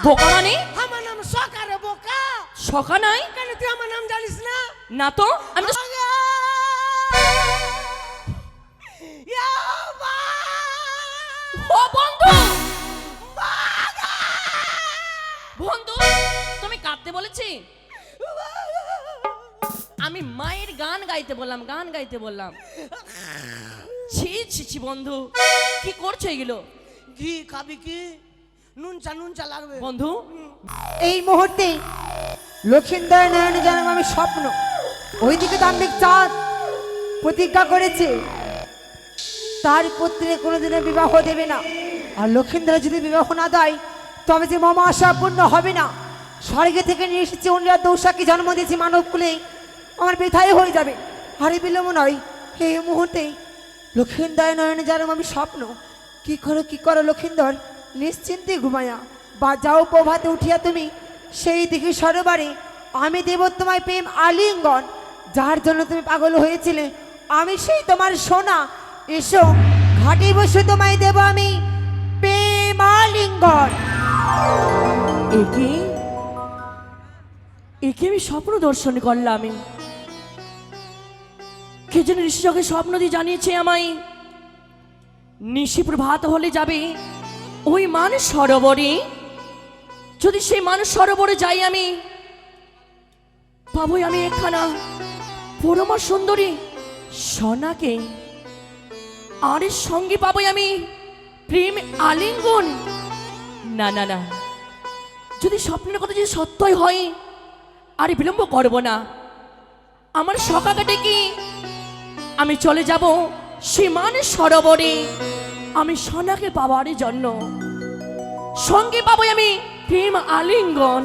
বোকা মানে? আমার নাম সকা রে বোকা। সকা নাই? কেন তুই আমার নাম জানিস না? না তো, আমি তো ইয়া মা! ও বন্ধু, বন্ধু তুমি কাঁদতে বলেছি? আমি মায়ের গান গাইতে বললাম, গান গাইতে বললাম। ছি ছি ছি বন্ধু, কি করছো এগুলো? ঘি খাবি কি? নুন চা লাগবে বন্ধু এই মুহূর্তে লক্ষিন্দর নয়ন জানাম আমি স্বপ্ন। ওইদিকে দাম্ভিক চাঁদ প্রতিজ্ঞা করেছে তার পুত্রের কোনোদিনও বিবাহ দেবে না। আর লক্ষিন্দর যদি বিবাহ না দেয় তবে যে মামা আশা পূর্ণ হবে না। স্বর্গে থেকে নিয়ে এসেছে অন্যরা দৌসাকে জন্ম দিয়েছে মানব কুলে, আমার বৃথাই হয়ে যাবে। হারি বিলম্ব নয়, এই মুহূর্তে লক্ষিন্দর নয়ন জানাম আমি স্বপ্ন। কি করো লক্ষিন্দর, নিশ্চিন্তে ঘুমায়া বা যাও প্রভাতে উঠিয়া তুমি সেই দিকে সরোবরে আমি দেব তোমায় প্রেম আলিঙ্গন। যার জন্য তুমি পাগল হয়েছিলে আমি সেই তোমার সোনা। এসো ঘাটে বসে তোমায় দেব আমি প্রেম আলিঙ্গন। একে একে আমি স্বপ্ন দর্শন করলাম। কে যেন ঋষিযোগে স্বপ্ন দিয়ে জানিয়েছে আমায় নিশি প্রভাত হলে যাবে ওই মানুষ সরোবরে। যদি সেই মানুষ সরোবরে যাই আমি পাবো আমি একখানা পরমা সুন্দরী সোনাকে, আর এর সঙ্গে পাবো আমি প্রেম আলিঙ্গন। না না না, যদি স্বপ্নের কথা যদি সত্যই হয় আর বিলম্ব করব না। আমার সকাকে ডেকে আমি চলে যাব সে মানুষ সরোবরে আমি সোনাকে পাবার জন্য। সঙ্গে পাবো আমি প্রেম আলিঙ্গন।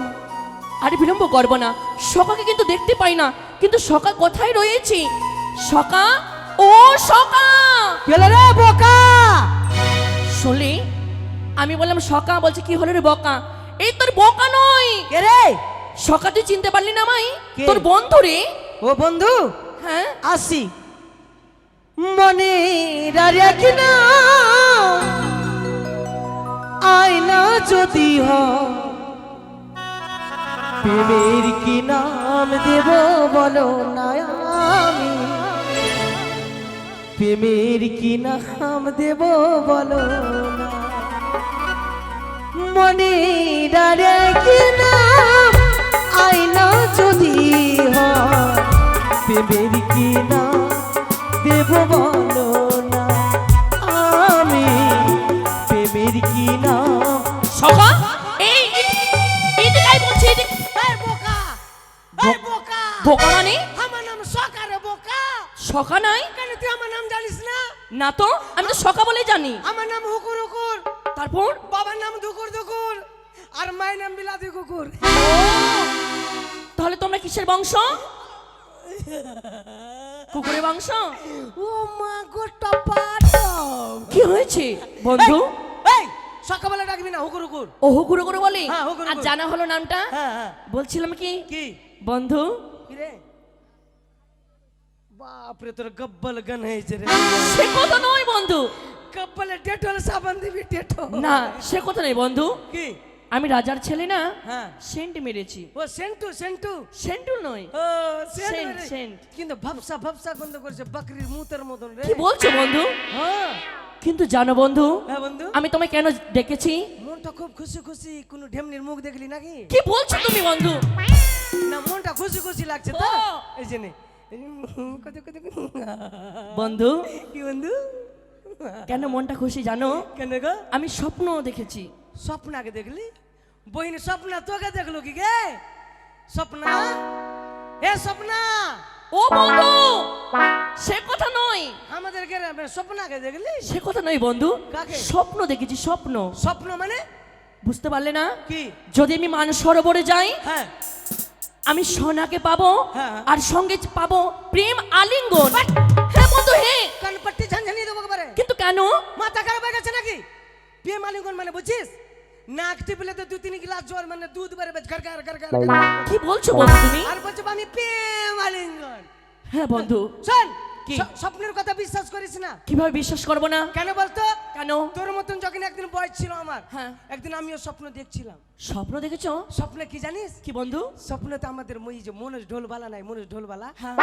আর বিলম্ব করব না। সকাকে কিন্তু দেখতে পাই না, কিন্তু সকা কোথায় রয়েছে? সকা, ও সকা! গেল রে বোকা। শুনলি আমি বললাম সকা, বলছে কি হলো রে বোকা? এই তোর বোকা নয় কে রে? সকা, তুই চিনতে পারলি না আমায়? কে? তোর বন্ধু রে। ও বন্ধু, হ্যাঁ আসি মনে রাখি না আয়না যদি হয় প্রেমের কি নাম দেব বলো না আমি, প্রেমের কি নাম দেব বলো না। মনে রাখি না আয়না যদি হয় প্রেমের কি নাম দেব বলো না আমি, প্রেমের কি নাম। সকা, এই এদিকে বলছি, এদিকে। এই বোকা, এই বোকা। বোকা মানে? আমার নাম সকা রে বোকা। সকা নাই? কেন তুই আমার নাম জানিস না? না তো, আমি তো সকা বলেই জানি। আমার নাম হুকুর হুকুর। তারপর বাবার নাম দুকুর দুকুর আর মায়ের নাম বিলাতি কুকুর। তাহলে তোমরা কিসের বংশ? কুকুরের বংশ? ও মা গো টপাট। কি হয়েছে বন্ধু? এই সকালবেলা ডাকবি না, হুকুর হুকুর। ও হুকুরো করে বলি? হ্যাঁ, হুকুর আর হুকুর। জানা হলো নামটা? হ্যাঁ হ্যাঁ। বলছিলাম কি কি বন্ধু, কি রে? বাপ রে, তোর গব্বল গান হয়েছে রে। সে কথা নয় বন্ধু। গব্বলে ডেটল সাবান দিবি ডেটল। না সে কথা নেই বন্ধু। কি? আমি রাজার ছেলে না, হ্যাঁ। সেন্ট মেরেছি। ও সেন্টু সেন্টু। সেন্টুল নয়। ও সেন্ট, সেন্ট সেন্ট। কিন্তু ভাবসা ভাবসা গন্ধ করছে বকরির মুতের মতন রে। কি বলছো বন্ধু? হ্যাঁ কিন্তু জানো বন্ধু হ্যাঁ বন্ধু, আমি তোমায় কেন ডেকেছি? মনটা খুব খুশি খুশি। কোন ঢেমনির মুখ দেখলি নাকি? কি বলছো তুমি বন্ধু? না মনটা খুশি খুশি লাগছে তো ও। এই জন্য। কত কত বন্ধু কি বন্ধু? কেন মনটা খুশি জানো? কেন গো? আমি স্বপ্ন দেখেছি। স্বপ্নাকে দেখলি? বহিন স্বপ্না তোকে দেখলো কি গে? স্বপ্না, এ স্বপ্না। ও বন্ধু সে কথা নয়, আমাদের গ্রামে স্বপ্নাকে দেখলি? সে কথা নয় বন্ধু। কাকে? স্বপ্ন দেখেছি, স্বপ্ন। স্বপ্ন মানে বুঝতে পারলে না? কি? যদি আমি মানুষ সরোবরে যাই হ্যাঁ আমি সোনাকে পাবো, হ্যাঁ। আর সঙ্গে পাবো প্রেম আলিঙ্গন। হ্যাঁ বন্ধু হ্যাঁ। কানপট্টি ঝানঝানি দেবো একেবারে। কিন্তু কেন? মাথা খারাপ হয়ে গেছে নাকি? প্রেম আলিঙ্গন মানে বুঝছিস? নাক টিপলে তো 2-3 গ্লাস জল মানে দুধ বেরোবে ঘর ঘর ঘর ঘর। কি বলছো বন্ধু তুমি? আর বলছো আমি প্রেম আলিঙ্গন। হ্যাঁ বন্ধু। শোন, কি? স্বপ্নের কথা বিশ্বাস করিস না। কিভাবে বিশ্বাস করবো না? কেন বলতো? কেন? তোর মতন যখন একদিন বয়স ছিল আমার, হ্যাঁ। একদিন আমিও স্বপ্ন দেখছিলাম। স্বপ্ন দেখেছো? স্বপ্নে কি জানিস? কি বন্ধু? স্বপ্নেতে আমাদের মই যে মনোজ ঢোলবালা নাই, মনোজ ঢোলবালা, হ্যাঁ।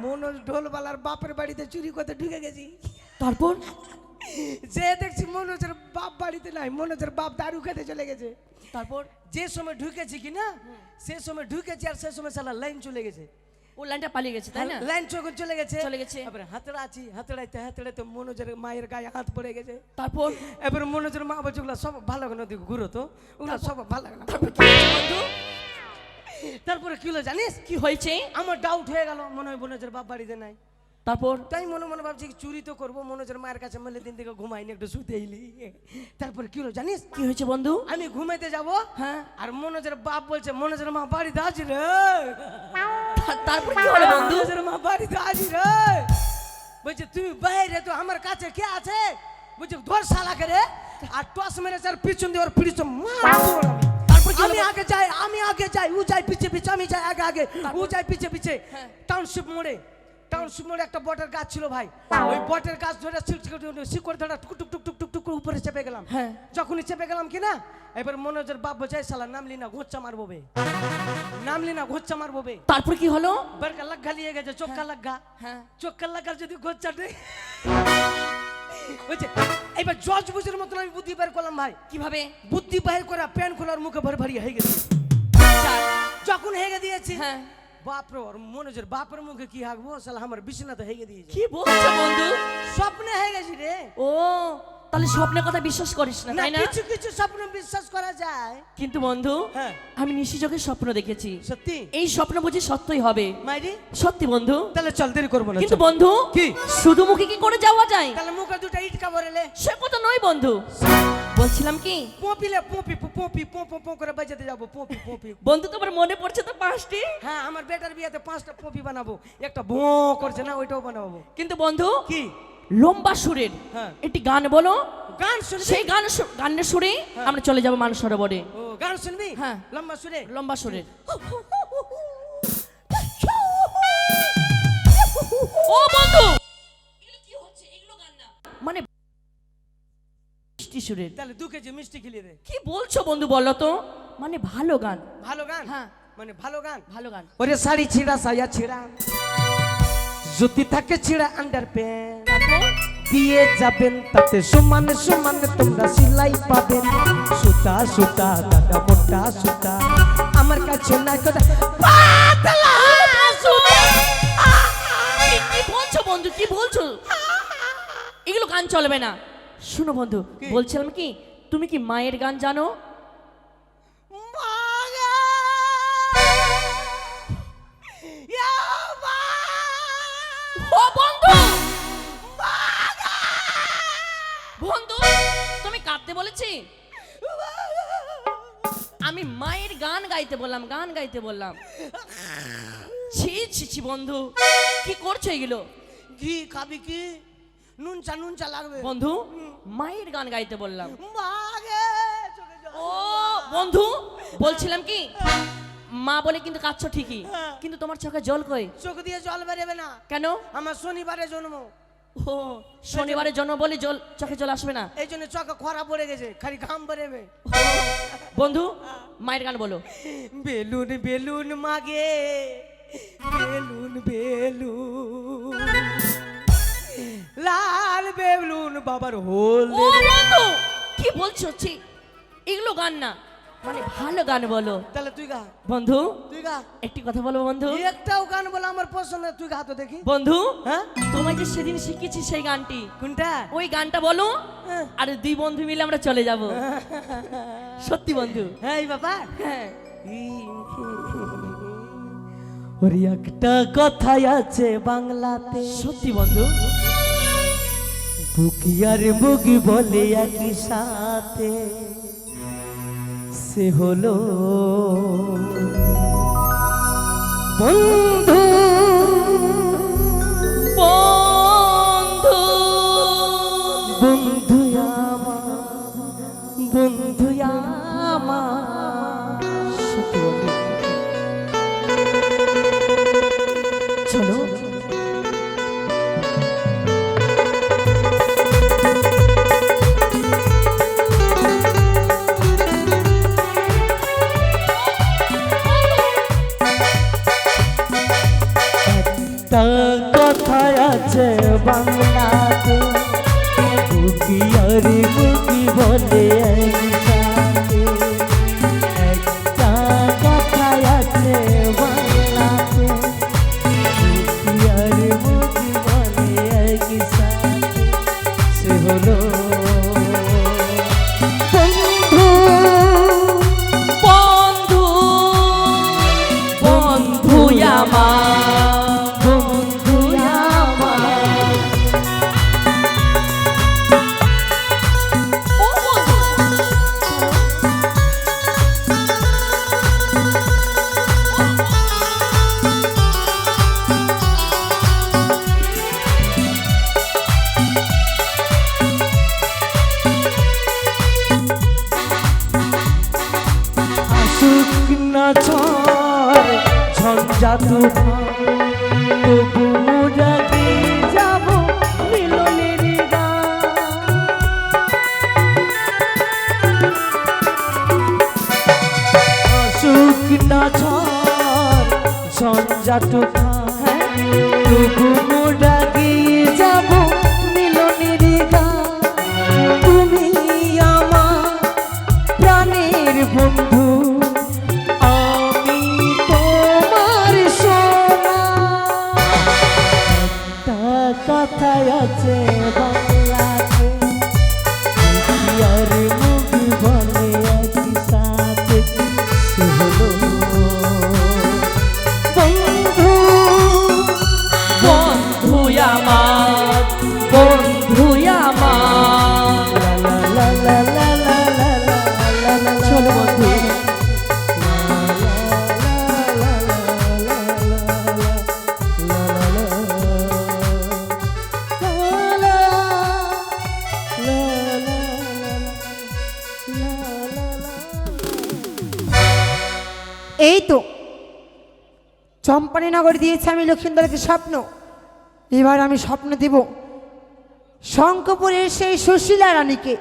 মনোজ ঢোলবালার বাপের বাড়িতে চুরি করতে ঢুকে গেছি। তারপর? যে দেখছি মনোজের বাপ বাড়িতে নাই, মনোজের বাপ দারু খেতে চলে গেছে। তারপর? যে সময় ঢুকেছি কি না, সে সময় ঢুকেছি আর সে সময় সালা লাইন চলে গেছে। ও লাইনটা পালিয়ে গেছে তাই না? লাইন চলে গেছে। চলে গেছে। এবার হাতড়া আছি, হাতড়াইতে মনোজের মায়ের গায়ে হাত পড়ে গেছে। তারপর? এবার মনোজের মা বলছে ওগুলা সব ভালো লাগে না, দিকে ঘুরো তো, ওগুলা সব ভালো লাগে না। তারপর কি হয়েছে বন্ধু? তারপরে কি হলো জানিস? কি হয়েছে? আমার ডাউট হয়ে গেল, মনে হয় মনোজের বাপ বাড়িতে নাই। তারপর? তাই মনে মনে ভাবছি কি চুরি তো করবো, মনোজের মায়ের কাছে মেলে দিন থেকে ঘুমাইনি, একটু শুতে এলি। তারপর কি হলো জানিস? কি হয়েছে বন্ধু? আমি ঘুমাইতে যাব, হ্যাঁ। আর মনোজের বাপ বলছে মনোজের মা বাড়িতে আছি রে। তারপর কি হলো বন্ধু? মনোজের মা বাড়িতে আছি রে। বলছে তুমি বাইরে, তো আমার কাছে কে আছে? বলছে ধর শালাকে রে। আর টস মেরেছে আর পিছন দিয়ে ওর পিছন মারবো আমি। তারপর কি হলো? আমি আগে যাই, ও যায় পিছে পিছে, আমি যাই আগে, ও যায় পিছে পিছে। হ্যাঁ। টাউনশিপ মোড়ে একটা বটের গাছ ছিল ভাই, ওই বটের গাছ ধরে শিকড় ধরে টুক টুক টুক টুক টুক টুক করে উপরে চেপে গেলাম। হ্যাঁ। যখনই চেপে গেলাম কি না, এবার মনোজের বাপ বলছে এই শালা নামলি না ঘোচ্চা মারবো বে, নামলি না ঘোচ্চা মারবো বে। তারপর কি হলো? বরকা লাগা লিয়ে গেছে, চোখকা লাগা। হ্যাঁ। চোখকা লাগার যদি ঘোচ্চা নেই বুঝছে। এবার জজ বুঝের মতন আমি বুদ্ধি বের করলাম ভাই। কিভাবে? বুদ্ধি বাইর করে প্যান খোলার মুখে ভর ভরিয়ে হয়ে গেছে। যখন হেগে দিয়েছি, হ্যাঁ। বাপরে ওর মনোজের বাপের মুখে কি হাগবো, শালা আমার বিছানা তো হেগে দিয়েছে। কি বলছো বন্ধু? স্বপ্নে হয়ে গেছি রে। ও তাহলে স্বপ্নের কথা বিশ্বাস করিস না না, তাই না? কিছু কিছু স্বপ্ন বিশ্বাস করা যায়। কিন্তু বন্ধু, হ্যাঁ। আমি নিশি চোখে স্বপ্ন দেখেছি। সত্যি? এই স্বপ্ন বুঝি সত্যই হবে। মাইরি সত্যি বন্ধু। তাহলে চল, দেরি করবো না। কিন্তু চল। বন্ধু, কি? শুধু মুখে কি করে যাওয়া যায়? তাহলে মুখে দুটো ইটকা ভরেলে সে কথা নয় বন্ধু, বলছিলাম কি পপিলে পপি পপি পপ করে বাজাতে যাবো, পপি পপি। বন্ধু, তোমার মনে পড়ছে তো 5টি? হ্যাঁ, আমার বেটার বিয়েতে 5টা পপি বানাবো, একটা ভো করছে না, ওইটাও বানাবো। কিন্তু বন্ধু, কি? লম্বা সুরের হ্যাঁ। একটি গান বলো, গান শুনবি? সেই গানের সুরে আমরা চলে যাবো মানস সরোবরে। ও গান শুনবি? হ্যাঁ। লম্বা সুরে। লম্বা সুরের। ও বন্ধু, এগুলো কি হচ্ছে? এগুলো গান না, মানে মিষ্টি সুরের। তাহলে 2 কেজি মিষ্টি খেলিয়ে দে। কি বলছো বন্ধু বলো তো? মানে ভালো গান। ভালো গান? হ্যাঁ। মানে ভালো গান। ভালো গান। ওরে শাড়ি ছিঁড়া, সায়া ছিঁড়া, জুতি থাকে ছিঁড়া, আন্ডার প্যান্ট দিয়ে যাবেন, তাতে সমান সমান তোমরা সিলাই পাবেন। সুতা সুতা দাদা মোটা সুতা, আমার কাছে নাই কথা পাতলা সুতা। কি বলছো বন্ধু, কি বলছো? এগুলো গান চলবে না। শুনো বন্ধু, কি? বলছিলাম কি, তুমি কি মায়ের গান জানো? মাগা! ইয়া মা! ও বন্ধু, বন্ধু তুমি কাঁদতে বলেছি? আমি মায়ের গান গাইতে বললাম, গান গাইতে বললাম। ছি ছি ছি বন্ধু, কি করছো এগুলো? ঘি খাবি কি? নুন চা লাগবে। বন্ধু, মায়ের গান গাইতে বললাম। মাগে! চোখে জল। ও বন্ধু, বলছিলাম কি, মা বলে কিন্তু কাঁদছো ঠিকই, হ্যাঁ। কিন্তু তোমার চোখে জল কই? চোখ দিয়ে জল বেরোবে না। কেন? আমার শনিবারে জন্ম, ও শনিবারে জন্ম বলে জল চোখে জল আসবে না? এই জন্য চোখে খরা পড়ে গেছে, খালি ঘাম বেরোবে। বন্ধু, মায়ের গান বলো। বেলুন বেলুন মাগে, বেলুন বেলুন, লাল বেলুন বাবার হোল। ও বন্ধু, কি বলছো? ছি, এগুলো গান না, মানে ভালো গান বলো। তাহলে তুই গা, বন্ধু তুই গা। একটি কথা বলবো বন্ধু। একটাও গান বলে আমার পছন্দ না, তুই গা তো দেখি। বন্ধু, হ্যাঁ? তোমায় যে সেদিন শিখেছি সেই গানটি, কোনটা? ওই গানটা বলো, হ্যাঁ। আর 2 বন্ধু মিলে আমরা চলে যাব। সত্যি বন্ধু? হ্যাঁ এই বাবা। হ্যাঁ। ওর একটা কথাই আছে বাংলাতে, সত্যি বন্ধু? বুকি আর বুকি বলে একই সাথে, সে হলো বন্ধু। বন্ধু, বন্ধু আমার, বন্ধু আমার। সত্যি বন্ধু। চলো মুখি আর মুখি বলে একসাথে, একটা কথাই আছে বাংলাতে, মুখি আর মুখি বলে একসাথে, সে হলো বন্ধু। বন্ধু বন্ধু আমার, বন্ধু আমার, ও বন্ধু, আসুক না ঝড় ঝঞ্ঝা তুফান, তবু মোরাকে যাব মিলনের গান। আসুক না ঝড় ঝঞ্ঝা তুফান, তবু মোরাকে যাব মিলনের গান। তুমি আমার প্রাণের বন্ধু, আমি তোমার সোনা। একটা কথাই আছে বাংলাতে, মুখি আর মুখি বলে একসাথে, সে হলো বন্ধু। বন্ধু আমার, বন্ধু আমার, লা লা লা লা লা লা লা লা লা। চলো বন্ধু। এই তো চম্পানী নগর দিয়েছে আমি লক্ষিন্দরকে স্বপ্ন, এবার আমি স্বপ্ন দেব শঙ্কপুরের সেই সুশীলা রানীকে।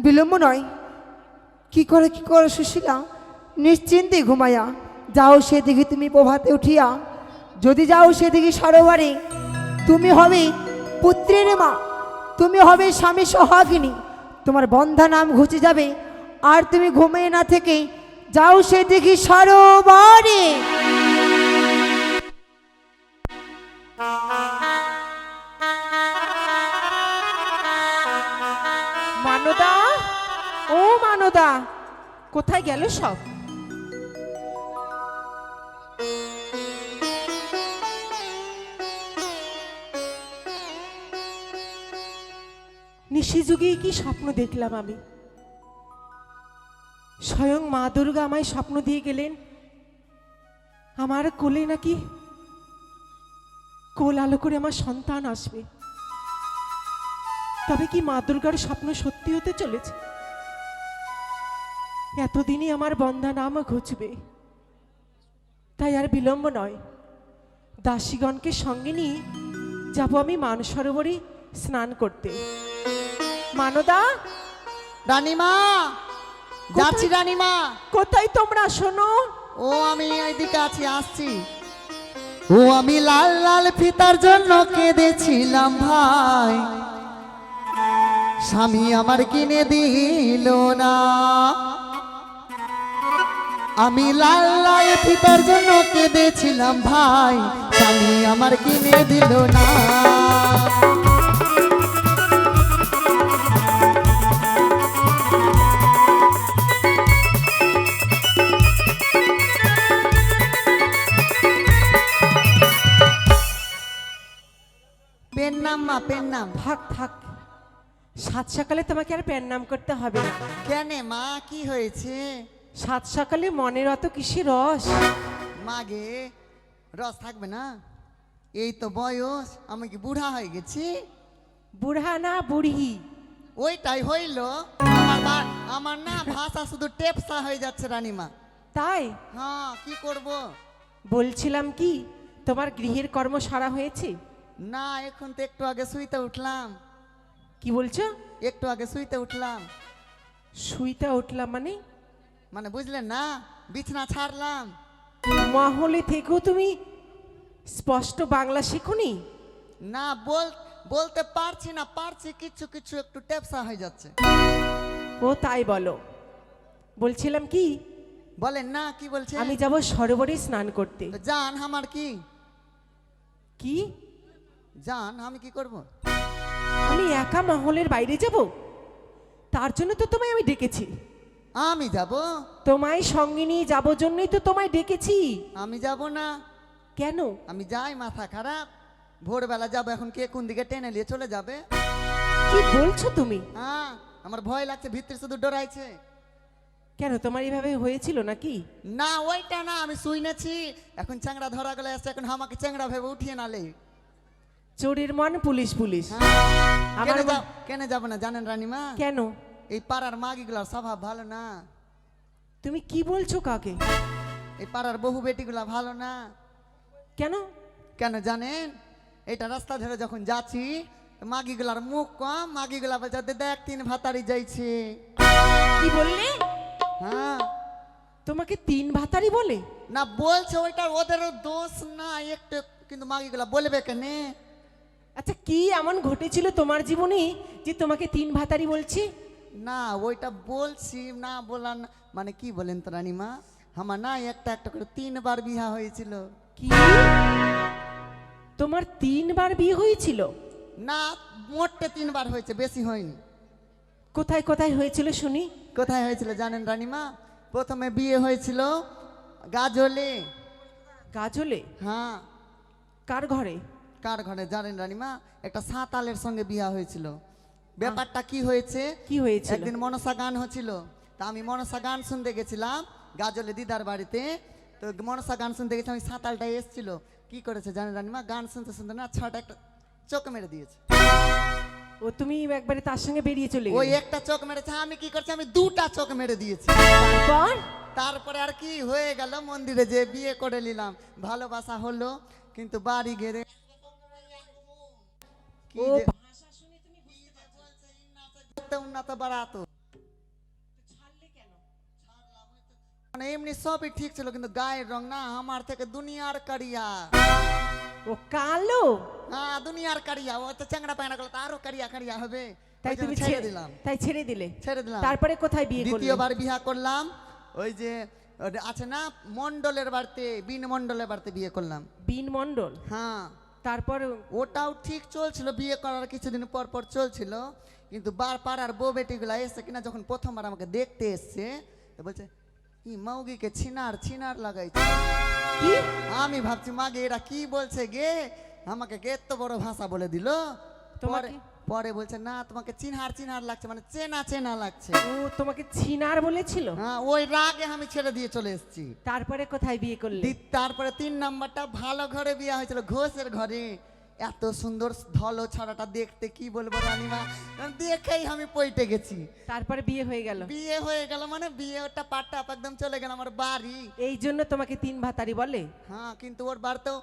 বিলম্ব নয়, কি করে সুশীলা নিশ্চিন্তে ঘুমাইয়া যাও সেদিকে তুমি প্রভাতে উঠিয়া, যদি যাও সেদিকে সরোবরে, তুমি হবে পুত্রের মা, তুমি হবে স্বামী সোহাগিনী, তোমার বন্ধা নাম ঘুচে যাবে, আর তুমি ঘুমিয়ে না থেকে যাও সেদিকে সরোবরে। মানদা, ও মানদা, কোথায় গেল সব? নিশিযুগেই কি স্বপ্ন দেখলাম আমি, স্বয়ং মা দুর্গা আমায় স্বপ্ন দিয়ে গেলেন আমার কোলে নাকি কোল আলো করে আমার সন্তান আসবে। তবে কি মা দুর্গার স্বপ্ন সত্যি হতে চলেছে? এতদিনই আমার বন্ধা নাম ঘুচবে, তাই আর বিলম্ব নয়, দাসীগণকে সঙ্গে নিয়ে যাব আমি মানসরোবরে স্নান করতে। মানদা, রানীমা, যাচ্ছি রানীমা। কোথায় তোমরা? শোনো, ও আমি এইদিকে আছি, আসছি। ও আমি লাল লাল ফিতার জন্য কেঁদেছিলাম ভাই, স্বামী আমার কিনে দিল না। আমি লাল লাল ফিতার জন্য কেঁদেছিলাম ভাই, স্বামী আমার কিনে দিল না। পেন নাম মা, পেন নাম। থাক থাক, সাত সকালে তোমাকে আর প্যান নাম করতে হবে না। কেন মা, কি হয়েছে? সাত সকালে মনের অত কিসের রস? মাগে রস থাকবে না? এই তো বয়স, আমি কি বুড়া হয়ে গেছি? বুড়া না বুড়ি? ওইটাই হইল। আমার না ভাষা শুধু টেপসা হয়ে যাচ্ছে রানীমা। তাই? হ্যাঁ, কি করব? বলছিলাম কি, তোমার গৃহের কর্ম সারা হয়েছে? না, এখন তো একটু আগে শুইতে উঠলাম। কি বলছো? একটু আগে শুইতে উঠলাম। শুইতে উঠলাম মানে? মানে বুঝলেন না, বিছনা ছাড়লাম। মহলে থেকেও তুমি স্পষ্ট বাংলা শেখোনি? না, বলতে পারছি না, পারছি কিছু কিছু একটু টেপসা হয়ে যাচ্ছে। ও তাই বলো। বলছিলাম কি, বলেন না কি বলছে? আমি যাব সরোবরে স্নান করতে। জান আমার কি কি? জান আমি কি করব? আমি একা মহলের বাইরে যাব? তার জন্য তো তোমায় আমি ডেকেছি। আমি যাব? তোমায় সঙ্গে নিয়ে যাবো জন্যই তো তোমায় ডেকেছি। আমি যাব না। কেন? আমি যাই, মাথা খারাপ। ভোরবেলা যাবো, এখন কে কোন দিকে টেনে নিয়ে চলে যাবে। কি বলছো তুমি? হ্যাঁ, আমার ভয় লাগছে, ভিতরে শুধু ডরাইছে। কেন, তোমার এইভাবে হয়েছিল নাকি? না ওইটা না, আমি শুনেছি এখন চ্যাংড়া ধরা গেলে আসছে, এখন আমাকে চ্যাংড়া ভেবে উঠিয়ে নালে। চোরের মন পুলিশ পুলিশ। আমার কেন যাব না জানেন রানীমা? কেন? এই পাড়ার মাগিগুলার স্বভাব ভালো না। তুমি কি বলছো? কাকে? এই পাড়ার বহু বেটিগুলা ভালো না। কেন? কেন জানেন? এটা রাস্তা ধরে যখন যাচ্ছি, মাগিগুলার মুখ কম, মাগিগুলা বলছে দেখ 3 ভাতারি যাইছে। কি বললে? হ্যাঁ। তোমাকে 3 ভাতারি বলে? না বলছে ওইটা ওদেরও দোষ না একটু, কিন্তু মাগিগুলা বলবে কেনে? আচ্ছা, কি এমন ঘটেছিল তোমার জীবনে যে তোমাকে 3 ভাতারি বলছি? না ওইটা বলছি না, বলার মানে কি বলেন তো রানীমা, আমার না একটা একটা করে 3 বার বিয়া হয়েছিল। কি? তোমার 3 বার বিয়ে হয়েছিল? না মোটে 3 বার হয়েছে, বেশি হয়নি। কোথায় কোথায় হয়েছিল শুনি? কোথায় হয়েছিল জানেন রানীমা? প্রথমে বিয়ে হয়েছিল গাজলে। গাজলে? হ্যাঁ। কার ঘরে? কার ঘরে জানেন রানীমা? একটা সাঁতালের সঙ্গে বিয়া হয়েছিল। ব্যাপারটা কি হয়েছে? কি হয়েছিল? একদিন মনসা গান হচ্ছিল, তা আমি মনসা গান শুনতে গেছিলাম গাজলে দিদার বাড়িতে। তো মনসা গান শুনতে গেছিলাম, ওই সাঁতালটা এসছিল। কি করেছে জানেন রানীমা? গান শুনতে শুনতে না ছটা একটা চোখ মেরে দিয়েছে। ও তুমি একবারে তার সঙ্গে বেরিয়ে চলে ওই গেলে? একটা চোখ মেরেছে, আমি কি করছি, আমি 2টা চোখ মেরে দিয়েছি। তারপর? তারপরে আর কি হয়ে গেল, মন্দিরে যে বিয়ে করে নিলাম, ভালোবাসা হলো, কিন্তু বাড়ি গেলে কি ও যে উন্নত বাড়াতো। মানে এমনি সবই ঠিক ছিল, কিন্তু গায়ের রং না আমার থেকে দুনিয়ার কারিয়া। ও কালো? হ্যাঁ দুনিয়ার কারিয়া। ও তো চ্যাংড়া প্যাংড়া গুলো তো আরো কারিয়া কারিয়া হবে। তাই ওই জন্য তুমি ছেড়ে দিলাম। তাই ছেড়ে দিলে? ছেড়ে দিলাম। তারপরে কোথায় বিয়ে করলে? দ্বিতীয়বার বিয়ে করলাম ওই যে আছে না মন্ডলের বাড়িতে, বিন মন্ডলের বাড়িতে বিয়ে করলাম। বিন মণ্ডল? হ্যাঁ। তারপর? ওটাও ঠিক চলছিল, বিয়ে করার কিছুদিন পর পর চলছিল, কিন্তু পাড়ার বউ বেটিগুলা এসে কিনা যখন প্রথমবার আমাকে দেখতে এসছে, তো বলছে ই মৌগিকে ছিনার লাগাইছে। কি? আমি ভাবছি মাগে এরা কি বলছে গে, আমাকে এত বড় ভাষা বলে দিল। তোমাকে? পরে বলছে না তোমাকে চিনহার লাগছে, মানে চেনা লাগছে। ও তোমাকে ছিনার বলেছিল? হ্যাঁ, ওই রাগে আমি ছেড়ে দিয়ে চলে এসেছি। তারপরে কোথায় বিয়ে করলে? তারপরে 3 নাম্বারটা ভালো ঘরে বিয়ে হয়েছিল, ঘোষের ঘরে। এত সুন্দর ধলো ছড়াটা দেখতে, কি বলবো রানীমা, দেখেই আমি পইটে গেছি। তারপরে বিয়ে হয়ে গেল? বিয়ে হয়ে গেল মানে বিয়েটা পাট্টা একদম চলে গেল আমার বাড়ি। এই জন্য তোমাকে 3 ভাতারি বলে? হ্যাঁ, কিন্তু ওর বাড়িতেও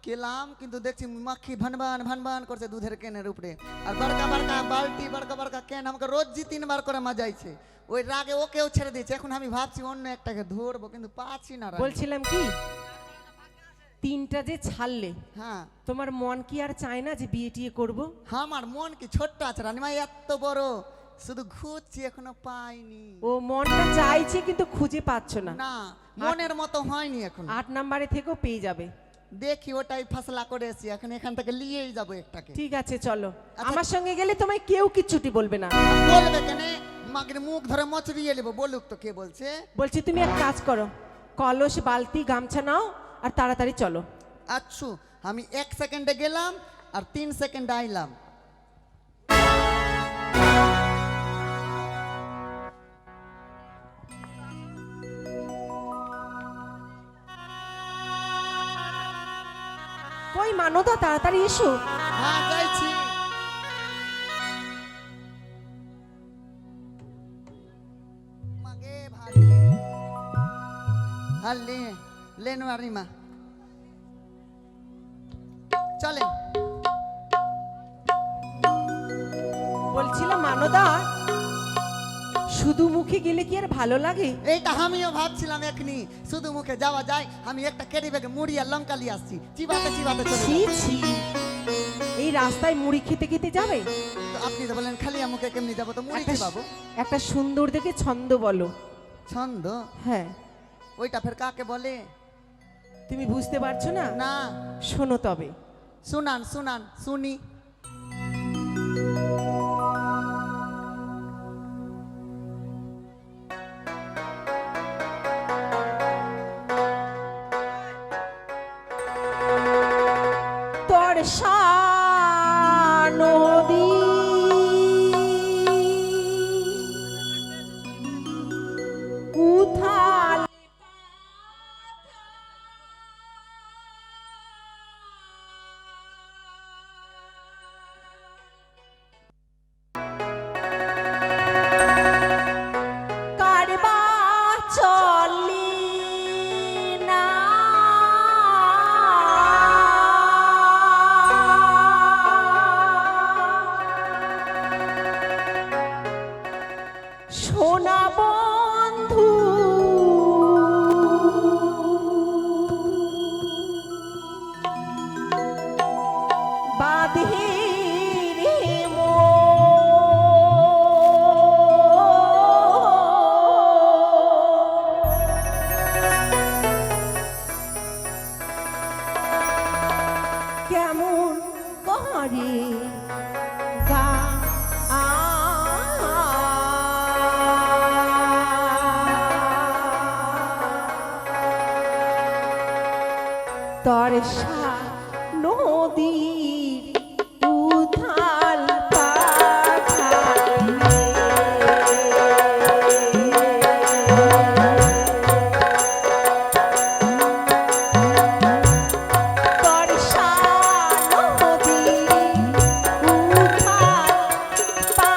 গেলাম, কিন্তু দেখছি মাখি ভানবান করছে দুধের কেনের উপরে, আর বড়কা বড়কা বালতি, বড়কা বড়কা কেন আমাকে রোজ 3 বার করে মাজাইছে। ওই রাগে ওকেও ছেড়ে দিয়েছে। এখন আমি ভাবছি অন্য একটাকে ধরবো, কিন্তু পাচ্ছি না। বলছিলাম কি, 3টা যে ছাড়লে, হ্যাঁ, তোমার মন কি আর চায় না যে বিয়ে টিয়ে করবো? আমার মন কি ছোট্ট আছে রানীমা, এত বড়, শুধু খুঁজছি এখনো পাইনি। ও মনটা চাইছে কিন্তু খুঁজে পাচ্ছ না? না, মনের মতো হয়নি এখন। 8 নম্বরে থেকেও পেয়ে যাবে। দেখি ওটাই ফাসলা করে এসি, এখন এখান থেকে নিয়েই যাবো একটাকে। ঠিক আছে চলো, আচ্ছা। আমার সঙ্গে গেলে তোমায় কেউ কিচ্ছুটি বলবে না। বলবে কেনে, মাগের মুখ ধরে মচড়িয়ে নেবো, বলুক তো কে বলছে। বলছি তুমি এক কাজ করো, কলস বালতি গামছা নাও আর তাড়াতাড়ি চলো। আচ্ছা, আমি 1 সেকেন্ডে গেলাম আর 3 সেকেন্ডে আইলাম। কই মানদা, তাড়াতাড়ি এসো। হ্যাঁ যাইছি। মাগে ভারী হাল্লে লেনো আরিমা চলেন। বলছিলাম মানদা, শুধু মুখে গেলে কি আর ভালো লাগে? এইটা আমিও ভাবছিলাম, এখনি শুধু মুখে যাওয়া যায়। আমি একটা ক্যারি ব্যাগে মুড়ি আর লঙ্কা নিয়ে আসছি, চিবাতে চিবাতে চলে ছি যাবো। ছি, এই রাস্তায় মুড়ি খেতে খেতে যাবে? তো আপনি তো বলেন খালি আমাকে কেমনি যাবো, তো মুড়ি একটা বাবু একটা সুন্দর দেখে ছন্দ বলো। ছন্দ? হ্যাঁ, ওইটা ফের কাকে বলে? তুমি বুঝতে পারছো না? না, শোনো তবে। শুনান শুনান শুনি। তরসা নদী উথাল কারবা চলি না সোনা বন্ধু বাঁধে রে কেমন করে গা তরসা নদীর উথাল তরসা নদীর উথাল পাথা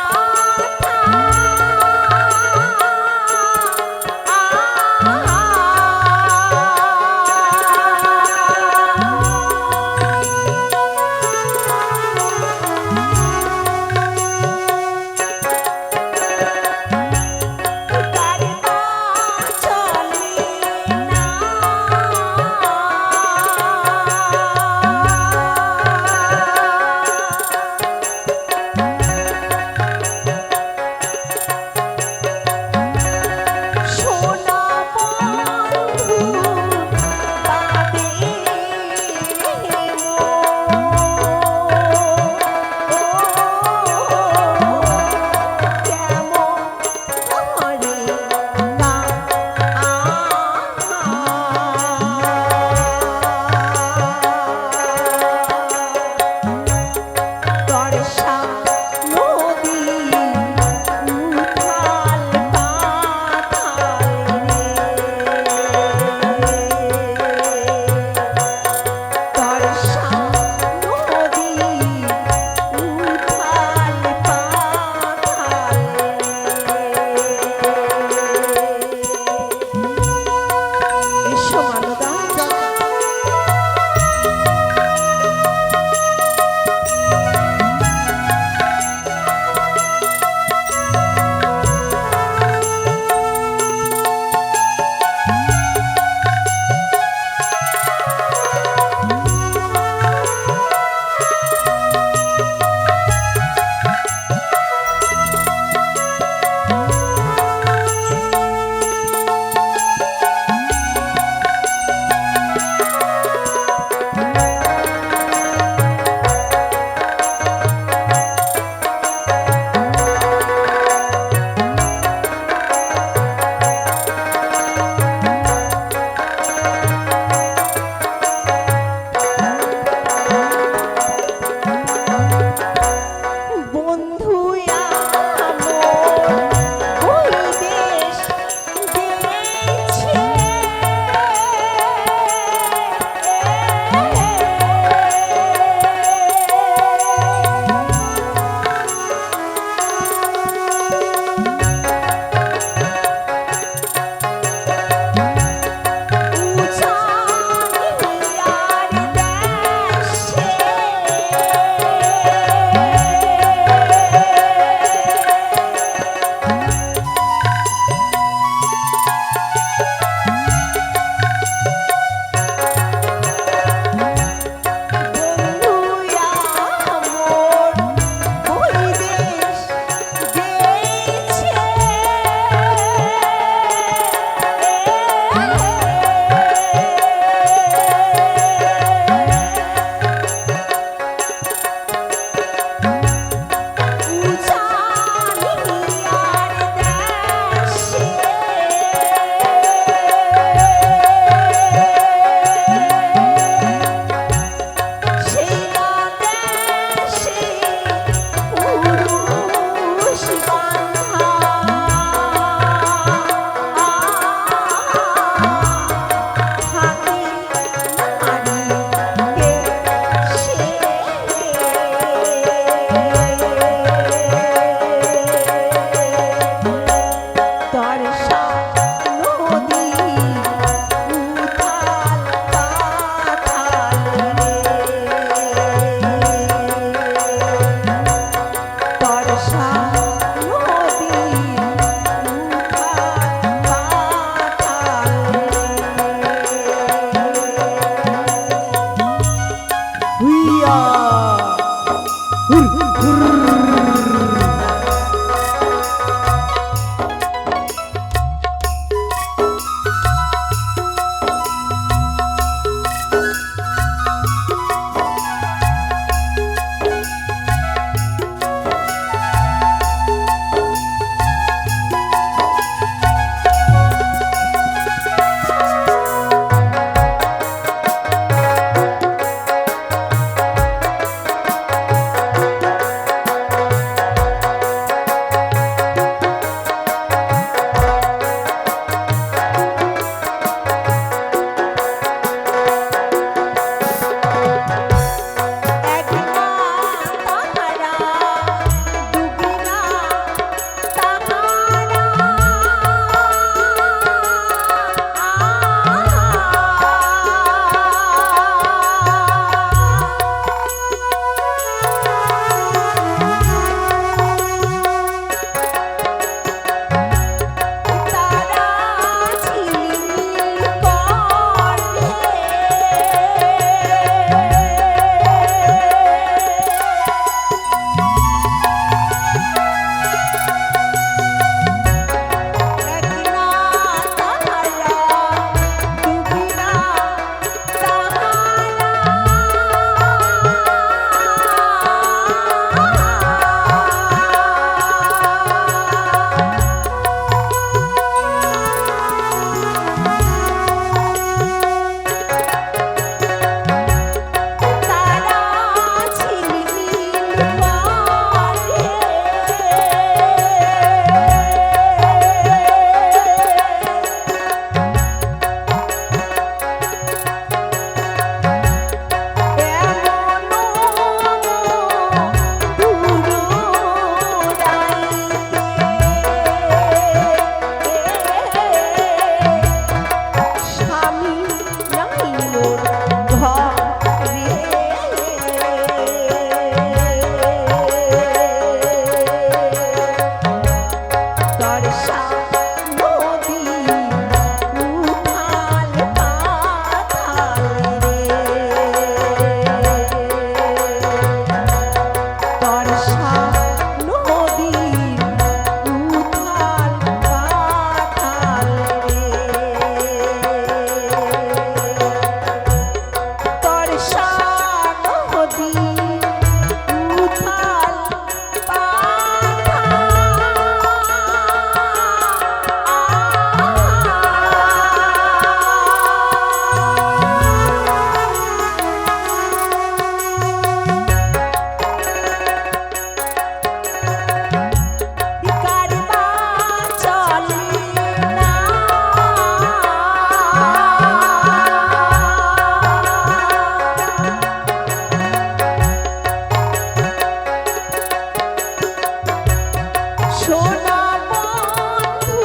সোনা বন্ধু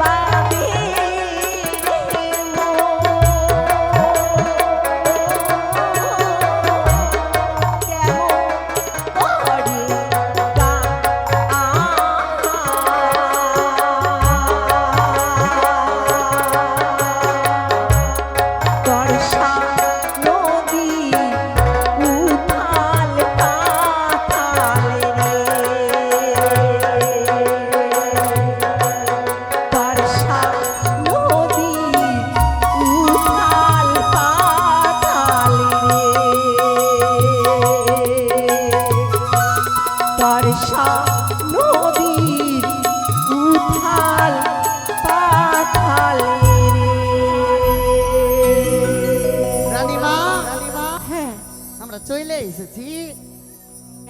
বাবে রে কেমন করে বর্ষা নদী উথাল পাথাল রে বর্ষা নদী উথাল পাথাল রে বর্ষা নদীর উথাল পাথাল রে রানীমা হ্যাঁ আমরা চলে এসেছি।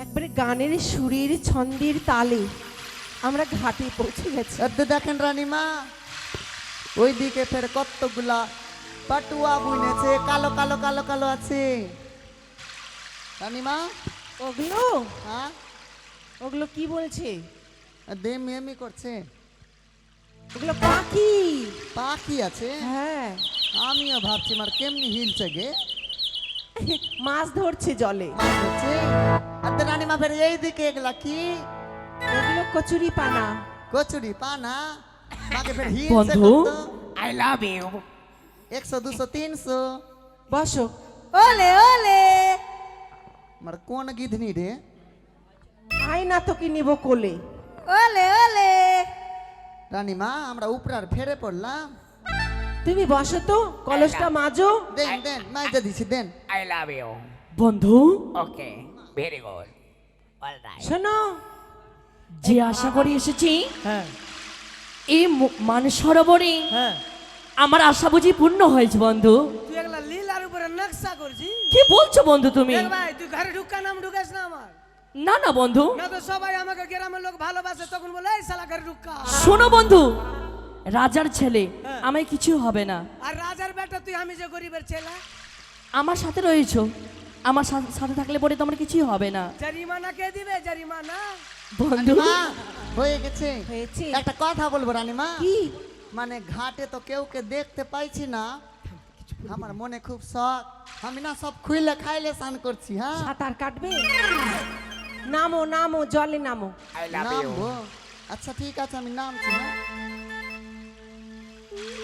একবারে গানের সুরের ছন্দের তালে আমরা ঘাটে পৌঁছে গেছি। এতে দেখেন রানীমা, ওইদিকে ফের কতগুলা পাটুয়া বুনেছে, কালো কালো কালো কালো আছে। রানীমা, ওগুলো হ্যাঁ ওগুলো কি বলছে? দেম এমি করছে, ওগুলো পাখি। পাখি আছে। হ্যাঁ আমিও ভাবছি মার কেমনি হিলছে গে, মাছ ধরছে জলে। মাছ হচ্ছে। আর রানীমা ফের এইদিকে এগুলা কি? ওগুলো কচুরি পানা। কচুরি পানা। মাকে ফের হিলছে বন্ধু। কত? I love you 100 200 300। বসো। ওলে ওলে মার কোন গিধনি রে? আই না তোকে নিব কোলে। ওলে ওলে রানীমা আমরা উপরার ফেরে পড়লাম। তুমি বসো তো, কলসটা মাজো। দেন দেন মাইজা দিছি দেন। আই লাভ ইউ বন্ধু, okay very good all right. শোনো, যে আশা করে এসেছি হ্যাঁ এই মান সরোবরে হ্যাঁ আমার আশা বুঝি পূর্ণ হয়েছে বন্ধু। তুই একলা লীলার উপরে নকশা করছি। কি বলছো বন্ধু তুমি? দেখ ভাই, তুই ঘরে ঢুকা নাম ঢুকাস না আমার। না না বন্ধু, না তো সবাই আমাকে গ্রামের লোক ভালোবাসে, তখন বলে এই শালা ঘরে ঢুকা। শোনো বন্ধু, রাজার ছেলে, আমায় কিছু হবে না। আর রাজার বেটা তুই, আমি যে গরিবের ছেলে। আমার সাথে রয়েছো, আমার সাথে থাকলে পরে তোমার কিছুই হবে না জারিমানা কে দিবে? জারিমানা বন্ধু। রানীমা, হয়ে গেছে। হয়েছে। একটা কথা বলবো রানীমা। কি? মানে ঘাটে তো কেউকে দেখতে পাইছি না, আমার মনে খুব শখ। আমি না সব খুইলে খাইলে স্নান করছি। হ্যাঁ সাঁতার কাটবে? নামো নামো, জলে নামো। আই লাভ ইউ নামবো? আচ্ছা ঠিক আছে, আমি নামছি। হ্যাঁ